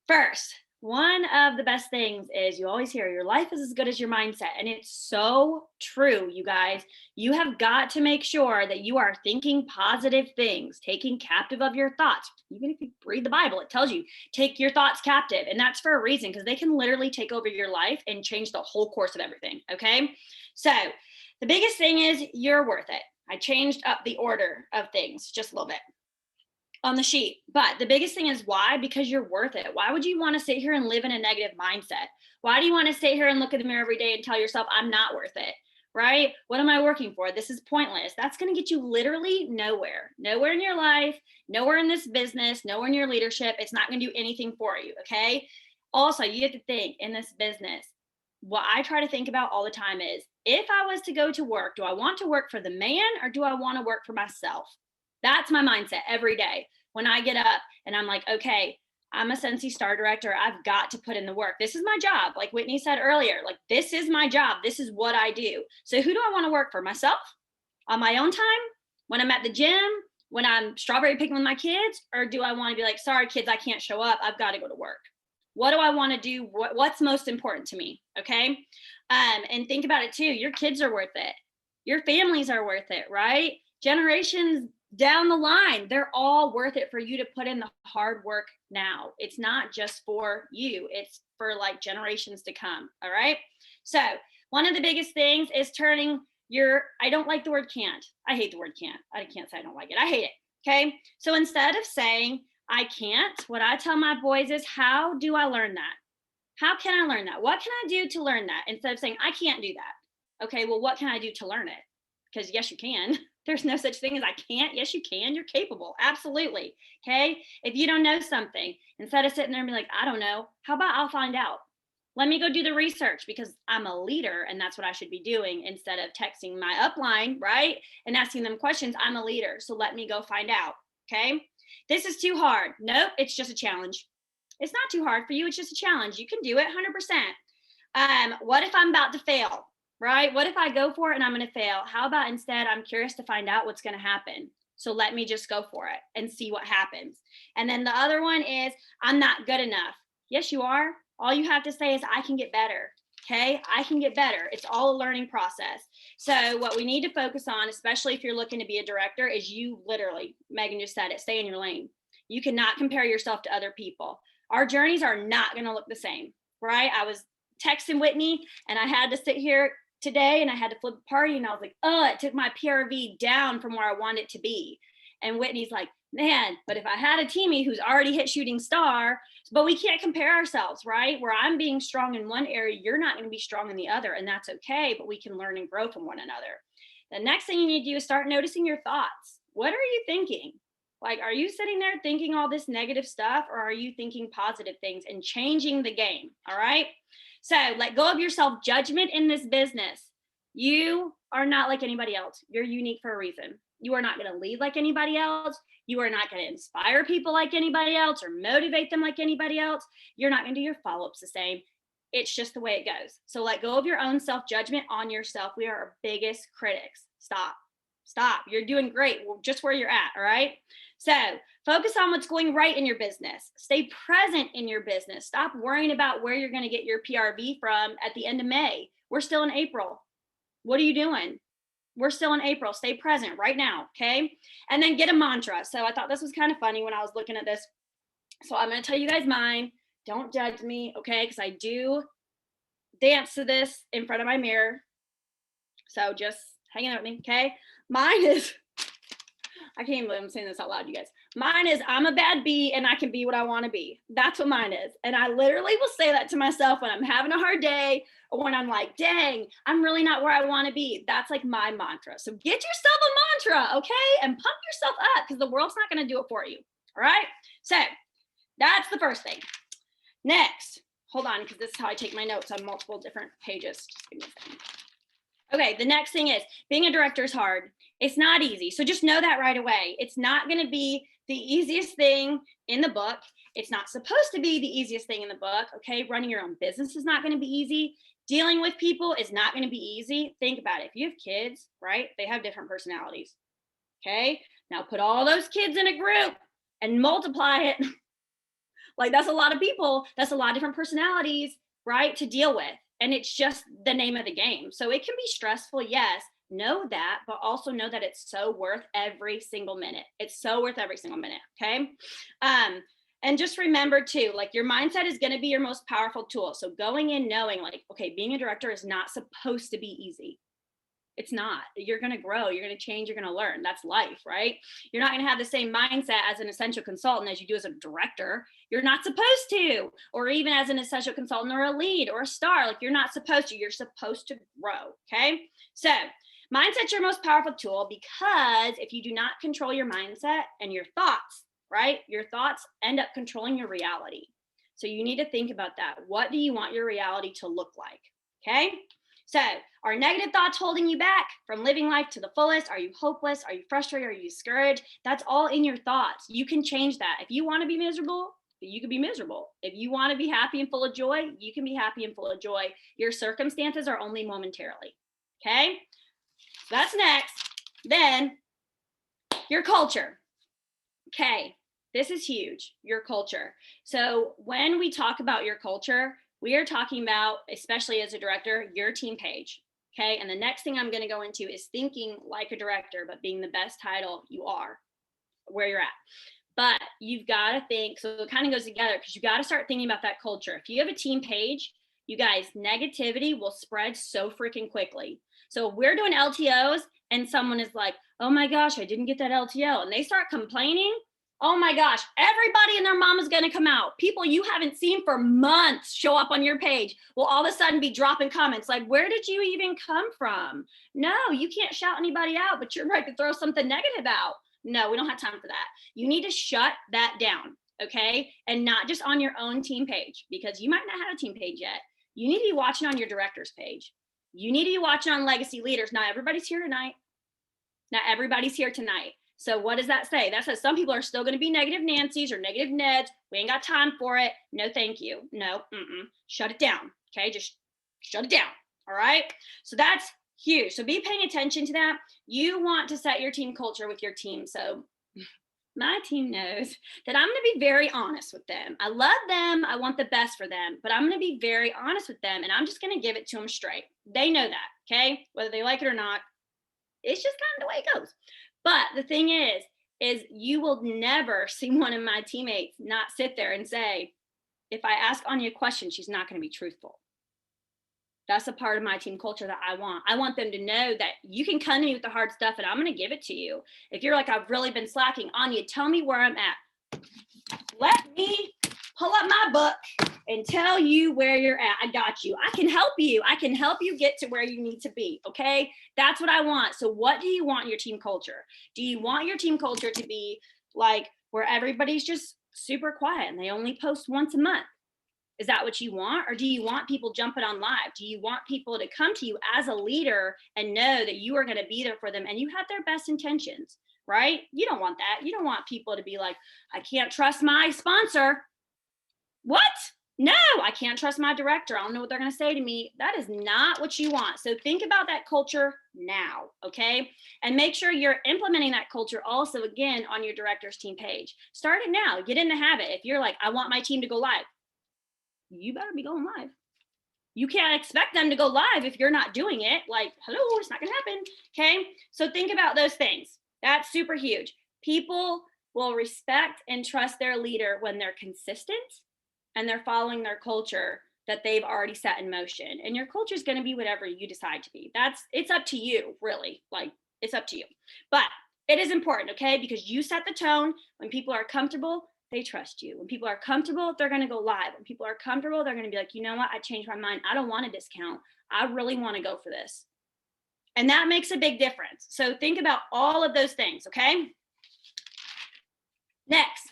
first, one of the best things is you always hear your life is as good as your mindset. And it's so true, you guys. You have got to make sure that you are thinking positive things, taking captive of your thoughts. Even if you read the Bible, it tells you take your thoughts captive. And that's for a reason, because they can literally take over your life and change the whole course of everything. Okay. So the biggest thing is you're worth it. I changed up the order of things just a little bit on the sheet. But the biggest thing is why? Because you're worth it. Why would you want to sit here and live in a negative mindset? Why do you want to sit here and look in the mirror every day and tell yourself, I'm not worth it, right? What am I working for? This is pointless. That's going to get you literally nowhere in your life, nowhere in this business, nowhere in your leadership. It's not going to do anything for you. Okay. Also, you have to think in this business, what I try to think about all the time is if I was to go to work, do I want to work for the man or do I want to work for myself? That's my mindset every day when I get up and I'm like, okay, I'm a Cincy Star Director. I've got to put in the work. This is my job. Like Whitney said earlier, like this is my job. This is what I do. So who do I want to work for? Myself on my own time, when I'm at the gym, when I'm strawberry picking with my kids, or do I want to be like, sorry, kids, I can't show up. I've got to go to work. What do I want to do? What's most important to me? Okay. And think about it too. Your kids are worth it. Your families are worth it, right? Generations down the line, they're all worth it for you to put in the hard work now. It's not just for you, it's for like generations to come. All right. So, one of the biggest things is turning I don't like the word can't. I hate the word can't. I can't say I don't like it. I hate it. Okay. So, instead of saying I can't, what I tell my boys is, how do I learn that? How can I learn that? What can I do to learn that? Instead of saying I can't do that. Okay. Well, what can I do to learn it? Because yes, you can. There's no such thing as I can't. Yes, you can. You're capable. Absolutely. Okay. If you don't know something, instead of sitting there and be like, I don't know, how about I'll find out? Let me go do the research, because I'm a leader and that's what I should be doing, instead of texting my upline, right? And asking them questions. I'm a leader. So let me go find out. Okay. This is too hard. Nope. It's just a challenge. It's not too hard for you. It's just a challenge. You can do it 100%. What if I'm about to fail? Right? What if I go for it and I'm going to fail? How about instead, I'm curious to find out what's going to happen. So let me just go for it and see what happens. And then the other one is, I'm not good enough. Yes, you are. All you have to say is, I can get better. Okay. I can get better. It's all a learning process. So what we need to focus on, especially if you're looking to be a director, is you literally, Megan just said it, stay in your lane. You cannot compare yourself to other people. Our journeys are not going to look the same, right? I was texting Whitney and I had to sit here today and I had to flip a party, and I was like, oh, it took my PRV down from where I want it to be. And Whitney's like, man, but if I had a teammate who's already hit shooting star, but we can't compare ourselves, right? Where I'm being strong in one area, you're not going to be strong in the other, and that's okay, but we can learn and grow from one another. The next thing you need to do is start noticing your thoughts. What are you thinking? Like, are you sitting there thinking all this negative stuff, or are you thinking positive things and changing the game? All right. So let go of your self-judgment in this business. You are not like anybody else. You're unique for a reason. You are not going to lead like anybody else. You are not going to inspire people like anybody else or motivate them like anybody else. You're not going to do your follow-ups the same. It's just the way it goes. So let go of your own self-judgment on yourself. We are our biggest critics. Stop. You're doing great just where you're at. All right. So focus on what's going right in your business. Stay present in your business. Stop worrying about where you're going to get your PRV from at the end of May. We're still in April. What are you doing? We're still in April. Stay present right now. Okay. And then get a mantra. So I thought this was kind of funny when I was looking at this. So I'm going to tell you guys mine. Don't judge me. Okay. Because I do dance to this in front of my mirror. So just hang out with me. Okay. Mine is, I can't even believe I'm saying this out loud, you guys. Mine is, I'm a bad bee and I can be what I want to be. That's what mine is. And I literally will say that to myself when I'm having a hard day, or when I'm like, dang, I'm really not where I want to be. That's like my mantra. So get yourself a mantra, okay? And pump yourself up, because the world's not going to do it for you. All right. So that's the first thing. Next, hold on, because this is how I take my notes on multiple different pages. Just give me a second. Okay, the next thing is, being a director is hard. It's not easy. So just know that right away. It's not going to be the easiest thing in the book. It's not supposed to be the easiest thing in the book. Okay, running your own business is not going to be easy. Dealing with people is not going to be easy. Think about it. If you have kids, right, they have different personalities. Okay, now put all those kids in a group and multiply it. Like, that's a lot of people. That's a lot of different personalities, right, to deal with. And it's just the name of the game. So it can be stressful, yes. Know that, but also know that it's so worth every single minute. It's so worth every single minute, okay? And just remember too, like, your mindset is going to be your most powerful tool. So going in knowing, like, okay, being a director is not supposed to be easy. It's not. You're going to grow, you're going to change, you're going to learn. That's life, right? You're not going to have the same mindset as an essential consultant as you do as a director. You're not supposed to, or even as an essential consultant or a lead or a star. Like, you're not supposed to. You're supposed to grow, okay? So mindset's your most powerful tool, because if you do not control your mindset and your thoughts, right, your thoughts end up controlling your reality. So you need to think about that. What do you want your reality to look like, okay? So are negative thoughts holding you back from living life to the fullest? Are you hopeless? Are you frustrated? Are you discouraged? That's all in your thoughts. You can change that. If you want to be miserable, you can be miserable. If you want to be happy and full of joy, you can be happy and full of joy. Your circumstances are only momentarily. Okay? That's next. Then your culture. Okay. this is huge, your culture. So when we talk about your culture, we are talking about, especially as a director, your team page. Okay. And the next thing I'm going to go into is thinking like a director, but being the best title you are, where you're at. But you've got to think, so it kind of goes together because you got to start thinking about that culture. If you have a team page, you guys, negativity will spread so freaking quickly. So we're doing LTOs and someone is like, oh my gosh, I didn't get that LTO. And they start complaining. Oh my gosh, everybody and their mom is going to come out. People you haven't seen for months show up on your page will all of a sudden be dropping comments like, where did you even come from? No, you can't shout anybody out, but you're right to throw something negative out. No, we don't have time for that. You need to shut that down, okay? And not just on your own team page, because you might not have a team page yet. You need to be watching on your director's page. You need to be watching on legacy leaders. Not everybody's here tonight. Not everybody's here tonight. So what does that say? That says some people are still going to be negative Nancy's or negative Ned's. We ain't got time for it. No, thank you. No, shut it down. Okay, just shut it down. All right. So that's huge. So be paying attention to that. You want to set your team culture with your team. So my team knows that I'm going to be very honest with them. I love them. I want the best for them, but I'm going to be very honest with them and I'm just going to give it to them straight. They know that. Okay. Whether they like it or not, it's just kind of the way it goes. But the thing is you will never see one of my teammates not sit there and say, if I ask Anya a question, she's not going to be truthful. That's a part of my team culture that I want. I want them to know that you can come to me with the hard stuff and I'm going to give it to you. If you're like, I've really been slacking, Anya, tell me where I'm at. Let me pull up my book and tell you where you're at. I got you. I can help you. I can help you get to where you need to be. Okay. That's what I want. So what do you want in your team culture? Do you want your team culture to be like where everybody's just super quiet and they only post once a month? Is that what you want? Or do you want people jumping on live? Do you want people to come to you as a leader and know that you are going to be there for them and you have their best intentions, right? You don't want that. You don't want people to be like, I can't trust my sponsor. What? No, I can't trust my director. I don't know what they're going to say to me. That is not what you want. So think about that culture now, okay? And make sure you're implementing that culture also, again, on your director's team page. Start it now. Get in the habit. If you're like, I want my team to go live, you better be going live. You can't expect them to go live if you're not doing it. Like, hello, it's not going to happen, okay? So think about those things. That's super huge. People will respect and trust their leader when they're consistent and they're following their culture that they've already set in motion. And your culture is going to be whatever you decide to be. It's up to you, really. Like, it's up to you. But it is important, okay? Because you set the tone. When people are comfortable, they trust you. When people are comfortable, they're going to go live. When people are comfortable, they're going to be like, you know what? I changed my mind. I don't want a discount. I really want to go for this. And that makes a big difference. So think about all of those things, okay? Next.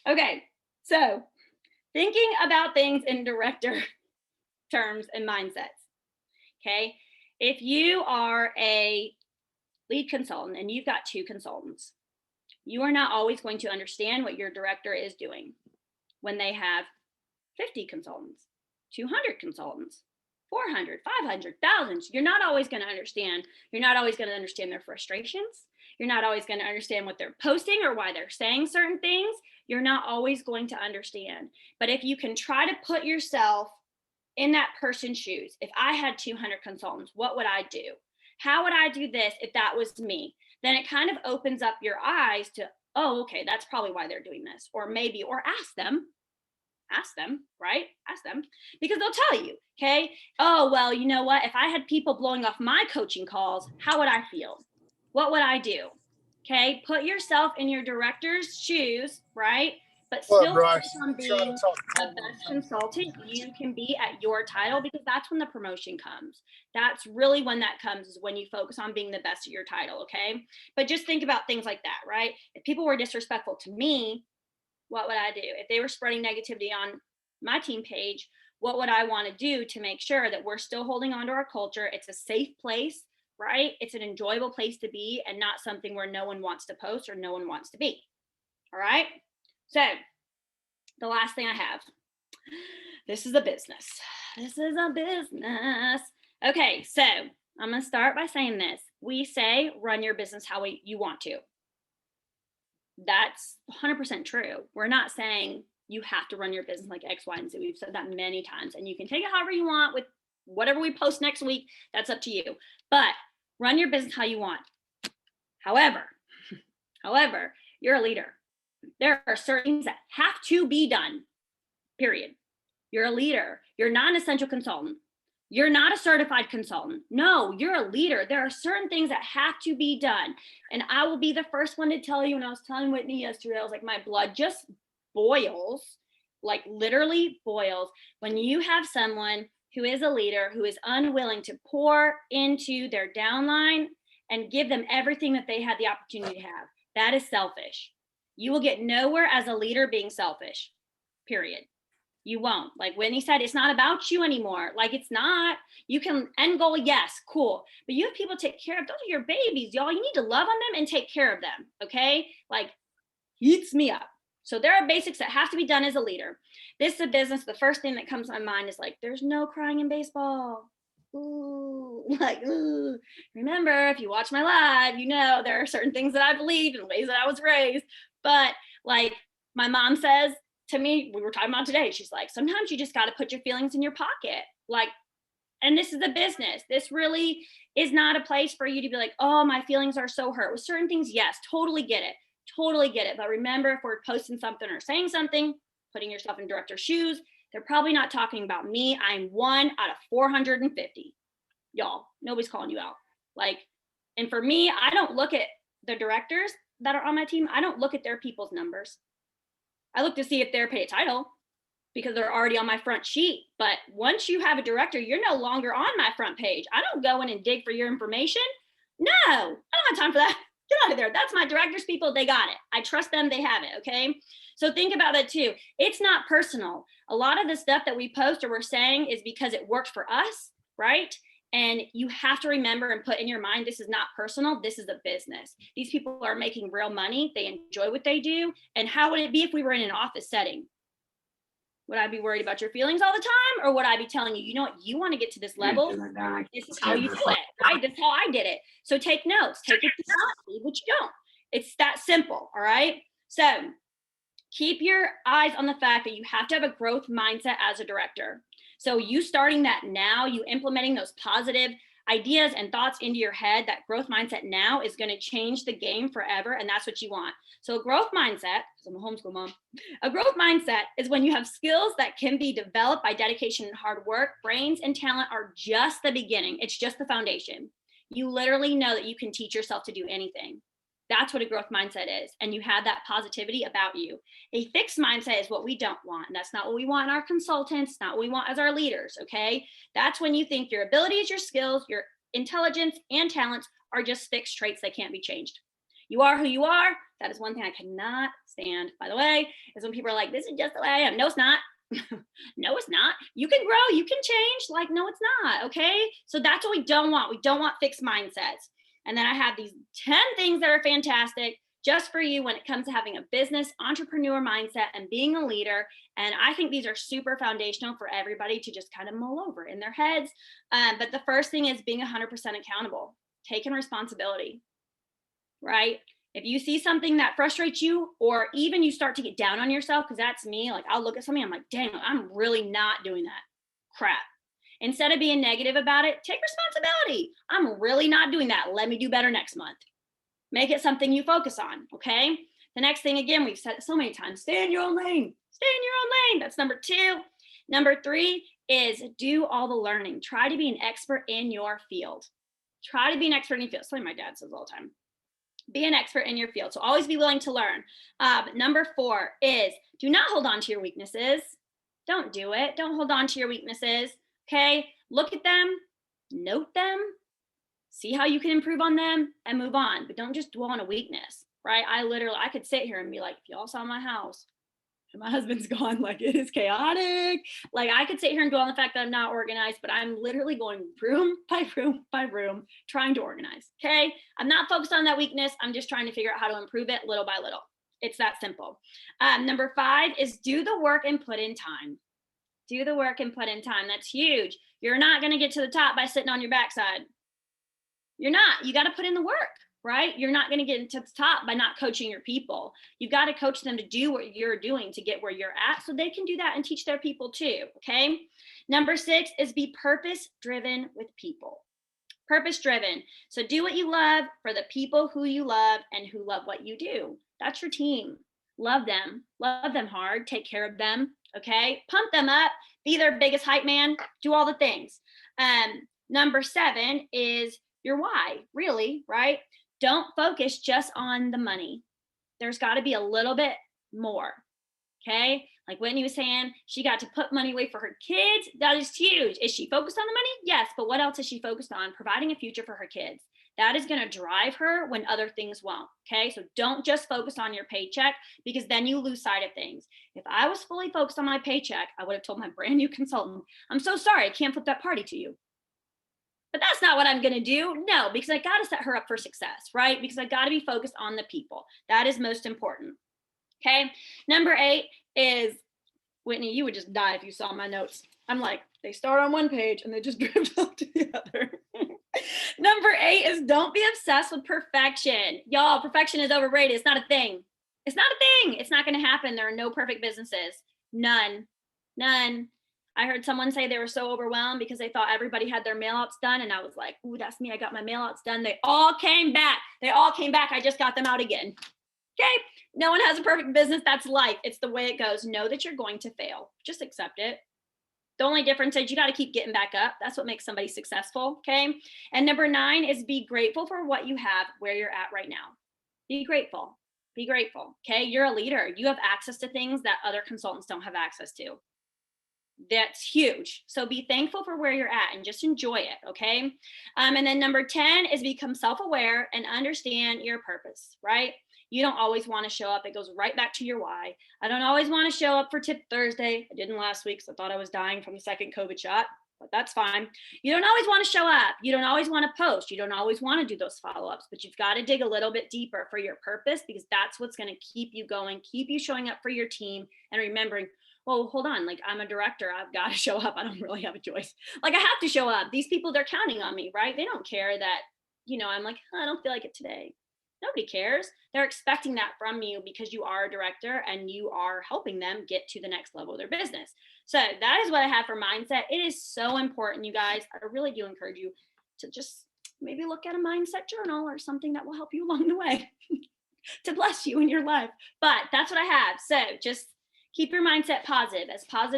Okay, so thinking about things in director terms and mindsets, okay? If you are a lead consultant and you've got 2 consultants, you are not always going to understand what your director is doing when they have 50 consultants, 200 consultants, 400, 500, thousands. You're not always going to understand. You're not always going to understand their frustrations. You're not always going to understand what they're posting or why they're saying certain things. You're not always going to understand. But if you can try to put yourself in that person's shoes, if I had 200 consultants, what would I do? How would I do this if that was me? Then it kind of opens up your eyes to, oh, okay, that's probably why they're doing this. Or maybe, or ask them, right? Ask them, because they'll tell you, okay? Oh, well, you know what? If I had people blowing off my coaching calls, how would I feel? What would I do? Okay, put yourself in your director's shoes, right? But still focus on being the best consultant you can be at your title, because that's when the promotion comes. That's really when that comes, is when you focus on being the best at your title, okay? But just think about things like that, right? If people were disrespectful to me, what would I do? If they were spreading negativity on my team page, what would I want to do to make sure that we're still holding on to our culture? It's a safe place, right? It's an enjoyable place to be and not something where no one wants to post or no one wants to be. All right. So the last thing I have, this is a business. This is a business. Okay. So I'm going to start by saying this. We say, run your business how you want to. That's 100% true. We're not saying you have to run your business like X, Y, and Z. We've said that many times, and you can take it however you want with whatever we post next week. That's up to you. But run your business how you want. However, you're a leader. There are certain things that have to be done, period. You're a leader. You're not an essential consultant. You're not a certified consultant. No, you're a leader. There are certain things that have to be done. And I will be the first one to tell you, when I was telling Whitney yesterday, I was like, my blood just boils, like literally boils, when you have someone who is a leader, who is unwilling to pour into their downline and give them everything that they had the opportunity to have. That is selfish. You will get nowhere as a leader being selfish, period. You won't. Like Whitney said, it's not about you anymore. Like, it's not. You can end goal, yes, cool. But you have people to take care of. Those are your babies, y'all. You need to love on them and take care of them, okay? Like, heats me up. So there are basics that have to be done as a leader. This is a business. The first thing that comes to my mind is like, there's no crying in baseball. Ooh, like, ooh. Remember, if you watch my live, you know there are certain things that I believe in, ways that I was raised. But like my mom says to me, we were talking about today, she's like, sometimes you just got to put your feelings in your pocket. Like, and this is a business. This really is not a place for you to be like, oh, my feelings are so hurt. With certain things, yes, totally get it. Totally get it. But remember, if we're posting something or saying something, putting yourself in director's shoes, they're probably not talking about me. I'm 1 out of 450. Y'all, nobody's calling you out. Like, and for me, I don't look at the directors that are on my team. I don't look at their people's numbers. I look to see if they're paid a title because they're already on my front sheet. But once you have a director, you're no longer on my front page. I don't go in and dig for your information. No, I don't have time for that. Get out of there. That's my director's people. They got it. I trust them. They have it. Okay. So think about it too. It's not personal. A lot of the stuff that we post or we're saying is because it worked for us, right? And you have to remember and put in your mind, this is not personal. This is a business. These people are making real money. They enjoy what they do. And how would it be if we were in an office setting? Would I be worried about your feelings all the time? Or would I be telling you, you know what, you want to get to this level? This is how you do it, right? This is how I did it. So take notes, take it to leave what you don't. It's that simple, all right? So keep your eyes on the fact that you have to have a growth mindset as a director. So you starting that now, you implementing those positive ideas and thoughts into your head, that growth mindset now is going to change the game forever. And that's what you want. So a growth mindset, because I'm a homeschool mom, a growth mindset is when you have skills that can be developed by dedication and hard work. Brains and talent are just the beginning. It's just the foundation. You literally know that you can teach yourself to do anything. That's what a growth mindset is. And you have that positivity about you. A fixed mindset is what we don't want. And that's not what we want in our consultants, not what we want as our leaders, okay? That's when you think your abilities, your skills, your intelligence and talents are just fixed traits that can't be changed. You are who you are. That is one thing I cannot stand, by the way, is when people are like, this is just the way I am. No, it's not. No, it's not. You can grow, you can change. Like, no, it's not, okay? So that's what we don't want. We don't want fixed mindsets. And then I have these 10 things that are fantastic just for you when it comes to having a business entrepreneur mindset and being a leader. And I think these are super foundational for everybody to just kind of mull over in their heads. But the first thing is being 100% accountable, taking responsibility, right? If you see something that frustrates you, or even you start to get down on yourself, because that's me, like I'll look at something, I'm like, dang, I'm really not doing that crap. Instead of being negative about it, take responsibility. I'm really not doing that. Let me do better next month. Make it something you focus on, okay? The next thing, again, we've said it so many times, stay in your own lane. Stay in your own lane. That's number 2. Number 3 is do all the learning. Try to be an expert in your field. Try to be an expert in your field. Something my dad says all the time. Be an expert in your field. So always be willing to learn. Number 4 is do not hold on to your weaknesses. Don't do it. Don't hold on to your weaknesses. Okay, look at them, note them, see how you can improve on them and move on. But don't just dwell on a weakness, right? I could sit here and be like, if y'all saw my house and my husband's gone, like it is chaotic. Like I could sit here and dwell on the fact that I'm not organized, but I'm literally going room by room by room, trying to organize, okay? I'm not focused on that weakness. I'm just trying to figure out how to improve it little by little. It's that simple. Number 5 is do the work and put in time. Do the work and put in time. That's huge. You're not going to get to the top by sitting on your backside. You're not. You got to put in the work, right? You're not going to get into the top by not coaching your people. You've got to coach them to do what you're doing to get where you're at so they can do that and teach their people too. Okay. Number 6 is be purpose driven with people. Purpose driven. So do what you love for the people who you love and who love what you do. That's your team. Love them hard, take care of them. Okay. Pump them up, be their biggest hype man, do all the things. Number 7 is your why, really, right? Don't focus just on the money. There's got to be a little bit more. Okay. Like Whitney was saying, she got to put money away for her kids. That is huge. Is she focused on the money? Yes. But what else is she focused on? Providing a future for her kids. That is going to drive her when other things won't. Okay. So don't just focus on your paycheck because then you lose sight of things. If I was fully focused on my paycheck, I would have told my brand new consultant, I'm so sorry, I can't flip that party to you. But that's not what I'm going to do. No, because I got to set her up for success, right? Because I got to be focused on the people. That is most important. Okay. Number 8 is, Whitney, you would just die if you saw my notes. I'm like, they start on one page and they just drift off to the other. Number 8 is don't be obsessed with perfection. Y'all, perfection is overrated. It's not a thing. It's not a thing. It's not going to happen. There are no perfect businesses. None. I heard someone say they were so overwhelmed because they thought everybody had their mail outs done. And I was like, ooh, that's me. I got my mail outs done. They all came back. I just got them out again. Okay. No one has a perfect business. That's life. It's the way it goes. Know that you're going to fail. Just accept it. The only difference is you got to keep getting back up. That's what makes somebody successful. Okay. And number 9 is be grateful for what you have where you're at right now. Be grateful. Be grateful. Okay. You're a leader. You have access to things that other consultants don't have access to. That's huge. So be thankful for where you're at and just enjoy it. Okay. And then number 10 is become self-aware and understand your purpose, right? You don't always want to show up. It goes right back to your why. I don't always want to show up for Tip Thursday. I didn't last week, so I thought I was dying from the second COVID shot, but that's fine. You don't always want to show up. You don't always want to post. You don't always want to do those follow-ups, but you've got to dig a little bit deeper for your purpose because that's what's going to keep you going, keep you showing up for your team and remembering, well, hold on, like I'm a director. I've got to show up. I don't really have a choice. Like I have to show up. These people, they're counting on me, right? They don't care that, I'm like, I don't feel like it today. Nobody cares. They're expecting that from you because you are a director and you are helping them get to the next level of their business. So that is what I have for mindset. It is so important, you guys. I really do encourage you to just maybe look at a mindset journal or something that will help you along the way to bless you in your life. But that's what I have. So just keep your mindset positive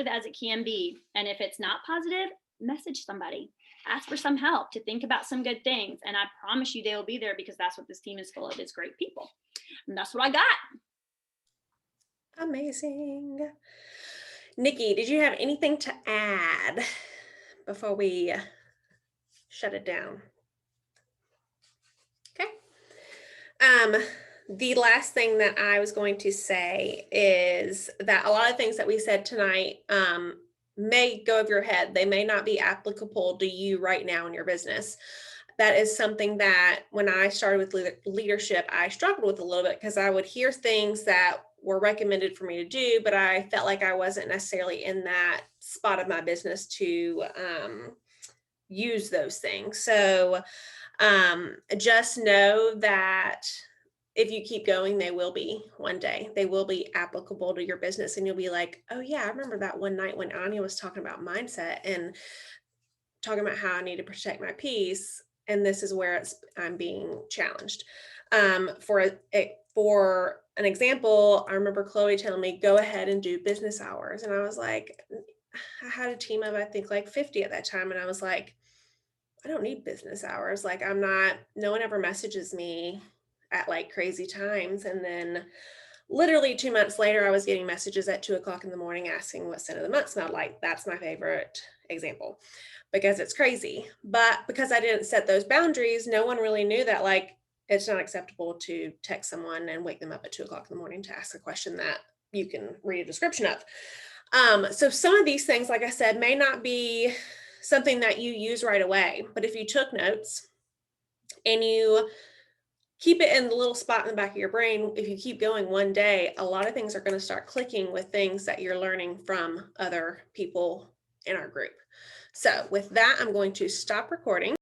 as it can be. And if it's not positive, message somebody. Ask for some help to think about some good things. And I promise you they will be there because that's what this team is full of, is great people. And that's what I got. Amazing. Nikki, did you have anything to add before we shut it down? Okay. The last thing that I was going to say is that a lot of things that we said tonight may go over your head. They may not be applicable to you right now in your business. That is something that when I started with leadership, I struggled with a little bit because I would hear things that were recommended for me to do, but I felt like I wasn't necessarily in that spot of my business to use those things. So just know that if you keep going, they will be one day. They will be applicable to your business. And you'll be like, oh yeah, I remember that one night when Anya was talking about mindset and talking about how I need to protect my peace. And this is where I'm being challenged. For an example, I remember Chloe telling me, go ahead and do business hours. And I was like, I had a team of, I think like 50 at that time. And I was like, I don't need business hours. Like no one ever messages me at like crazy times. And then literally 2 months later, I was getting messages at 2:00 in the morning asking what scent of the month smelled like. That's my favorite example because it's crazy. But because I didn't set those boundaries, no one really knew that like it's not acceptable to text someone and wake them up at 2:00 in the morning to ask a question that you can read a description of. So some of these things, like I said, may not be something that you use right away, but if you took notes and you keep it in the little spot in the back of your brain, if you keep going one day, a lot of things are going to start clicking with things that you're learning from other people in our group. So with that, I'm going to stop recording.